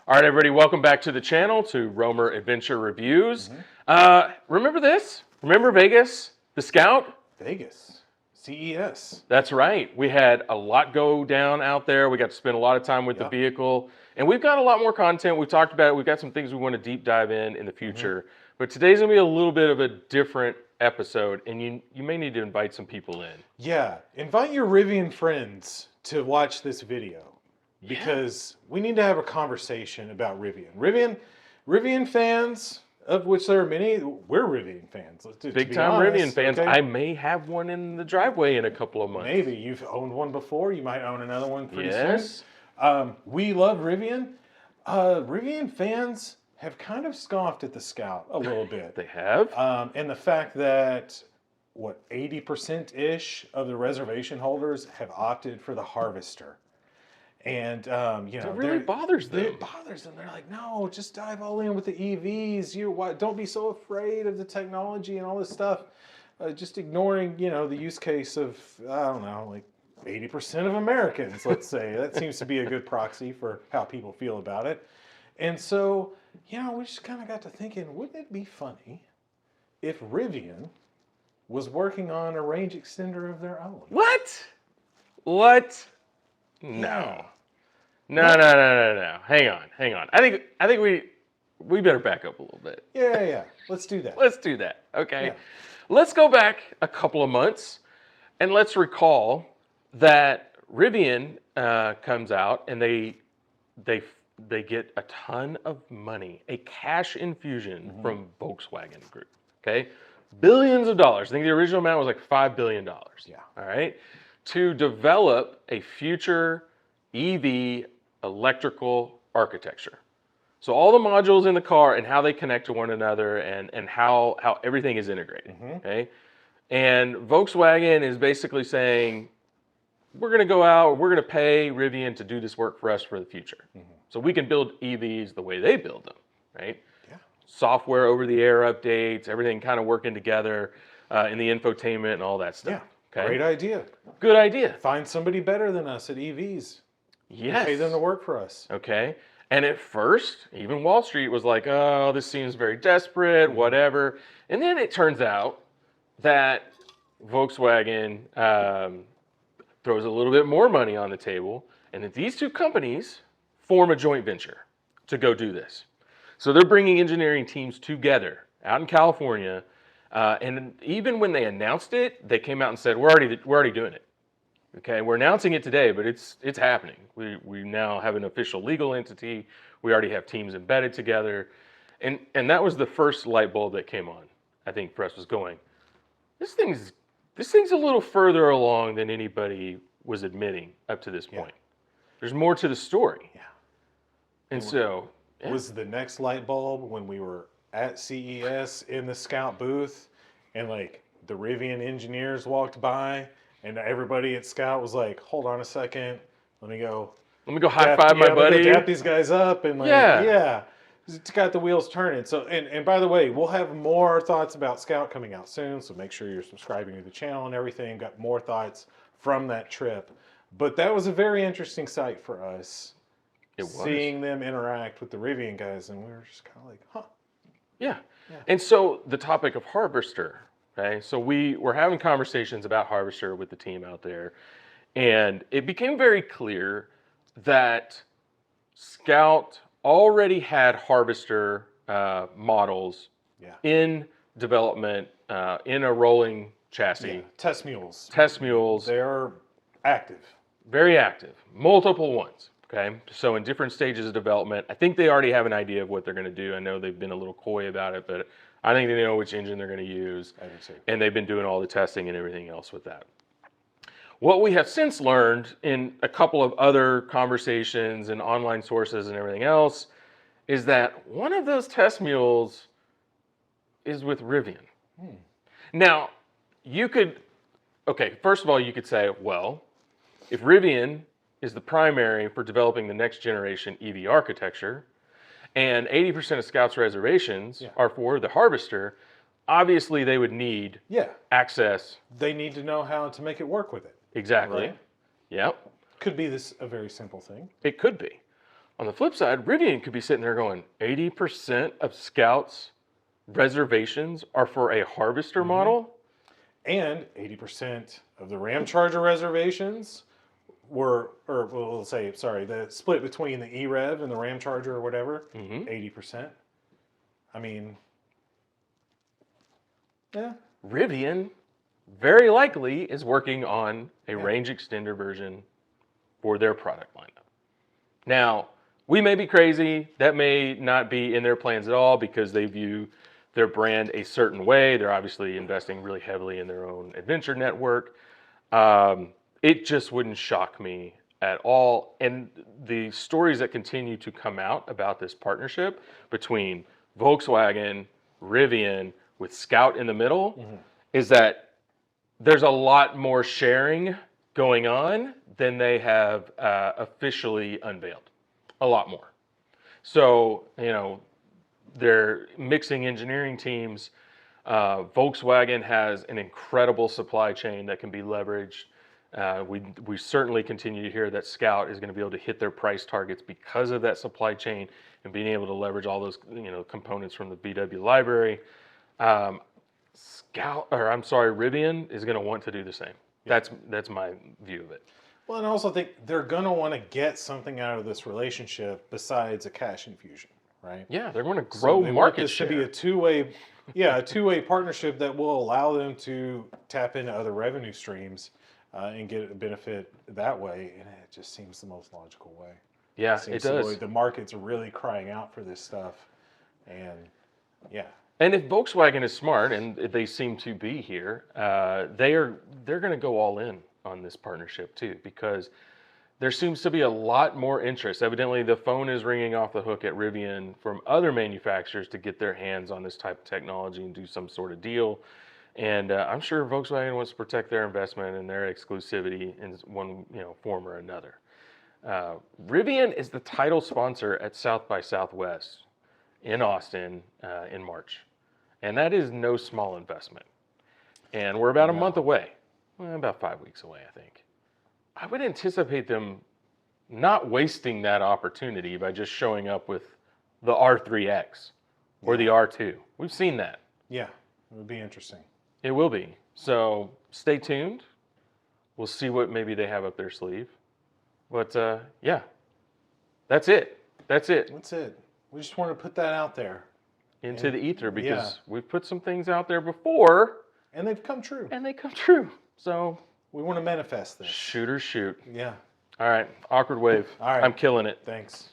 All right, everybody, welcome back to the channel, to Romer Adventure Reviews. Remember this? Remember Vegas, the Scout? Vegas, CES. That's right. We had a lot go down out there. We got to spend a lot of time with the vehicle. And we've got a lot more content. We've talked about it. We've got some things we want to deep dive in the future. But today's going to be a little bit of a different episode, and you may need to invite some people in. Yeah, invite your Rivian friends to watch this video. Because we need to have a conversation about Rivian. Rivian fans, of which there are many, we're Rivian fans. Big time Rivian fans. Okay? I may have one in the driveway in a couple of months. Maybe. You've owned one before. You might own another one pretty soon. We love Rivian. Rivian fans have kind of scoffed at the Scout a little bit. They have. And the fact that, 80%-ish of the reservation holders have opted for the Harvester. And, it really bothers them. It bothers them. They're like, no, just dive all in with the EVs. Don't be so afraid of the technology and all this stuff. Just ignoring, the use case of, I don't know, like 80% of Americans, let's say. That seems to be a good proxy for how people feel about it. And so, we just kind of got to thinking, wouldn't it be funny if Rivian was working on a range extender of their own? What? No. No. Hang on. I think we better back up a little bit. Yeah. Let's do that. Let's do that. Okay. Yeah. Let's go back a couple of months and let's recall that Rivian comes out and they get a ton of money, a cash infusion from Volkswagen Group. Okay. Billions of dollars. I think the original amount was like $5 billion. Yeah. All right. To develop a future EV electrical architecture. So all the modules in the car and how they connect to one another and how everything is integrated. Okay. And Volkswagen is basically saying, we're going to go out, we're going to pay Rivian to do this work for us for the future. So we can build EVs the way they build them, right? Yeah. Software over the air updates, everything kind of working together in the infotainment and all that stuff. Yeah. Okay. Great idea. Good idea. Find somebody better than us at EVs. Yes. Pay them to work for us. Okay. And at first, even Wall Street was like, oh, this seems very desperate, whatever. And then it turns out that Volkswagen throws a little bit more money on the table, and that these two companies form a joint venture to go do this. So they're bringing engineering teams together out in California. And even when they announced it, they came out and said, we're already doing it. Okay, we're announcing it today, but it's happening. We now have an official legal entity. We already have teams embedded together. And that was the first light bulb that came on, I think, for us, was going, this thing's a little further along than anybody was admitting up to this point. There's more to the story. Yeah. And so was the next light bulb when we were at CES in the Scout booth and like the Rivian engineers walked by and everybody at Scout was like, hold on a second, let me go high five my buddy. Dap these guys up and like, it's got the wheels turning. So and by the way, we'll have more thoughts about Scout coming out soon, so make sure you're subscribing to the channel and everything. Got more thoughts from that trip. But that was a very interesting sight for us. Seeing them interact with the Rivian guys, and we were just kind of like, huh. Yeah. And so the topic of Harvester, okay? So we were having conversations about Harvester with the team out there, and it became very clear that Scout already had Harvester models in development, in a rolling chassis. Yeah. Test mules. They are active. Very active. Multiple ones. Okay, so in different stages of development, I think they already have an idea of what they're going to do. I know they've been a little coy about it, but I think they know which engine they're going to use. I do too. And they've been doing all the testing and everything else with that. What we have since learned in a couple of other conversations and online sources and everything else is that one of those test mules is with Rivian. Now, first of all, you could say, well, if Rivian is the primary for developing the next generation EV architecture, and 80% of Scout's reservations are for the Harvester, obviously they would need access. They need to know how to make it work with it. Exactly. Right? Yep. Could be a very simple thing. It could be. On the flip side, Rivian could be sitting there going, 80% of Scout's reservations are for a Harvester model. And 80% of the Ram Charger reservations were, or we'll say, sorry, the split between the E-Rev and the Ram Charger or whatever, 80%. I mean, yeah. Rivian very likely is working on a range extender version for their product lineup. Now, we may be crazy. That may not be in their plans at all because they view their brand a certain way. They're obviously investing really heavily in their own adventure network. It just wouldn't shock me at all. And the stories that continue to come out about this partnership between Volkswagen, Rivian, with Scout in the middle, is that there's a lot more sharing going on than they have officially unveiled. A lot more. So, you know, they're mixing engineering teams. Volkswagen has an incredible supply chain that can be leveraged. We certainly continue to hear that Scout is going to be able to hit their price targets because of that supply chain and being able to leverage all those, you know, components from the VW library. Rivian is going to want to do the same. That's my view of it. Well, and I also think they're going to want to get something out of this relationship besides a cash infusion, right? Yeah, they're going to grow market share. This to be a two-way partnership that will allow them to tap into other revenue streams and get a benefit that way. And it just seems the most logical way. Yeah, it does. The market's really crying out for this stuff, and yeah. And if Volkswagen is smart, and they seem to be here, they're going to go all in on this partnership too, because there seems to be a lot more interest. Evidently, the phone is ringing off the hook at Rivian from other manufacturers to get their hands on this type of technology and do some sort of deal. And I'm sure Volkswagen wants to protect their investment and their exclusivity in one form or another. Rivian is the title sponsor at South by Southwest in Austin in March. And that is no small investment. And we're about a month away. Well, about 5 weeks away, I think. I would anticipate them not wasting that opportunity by just showing up with the R3X or the R2. We've seen that. Yeah, it would be interesting. It will be. So stay tuned. We'll see what maybe they have up their sleeve. But yeah, that's it. That's it. That's it. We just want to put that out there. Into the ether because we've put some things out there before. And they've come true. And they come true. So we want to manifest this. Shoot or shoot. Yeah. All right. Awkward wave. All right. I'm killing it. Thanks.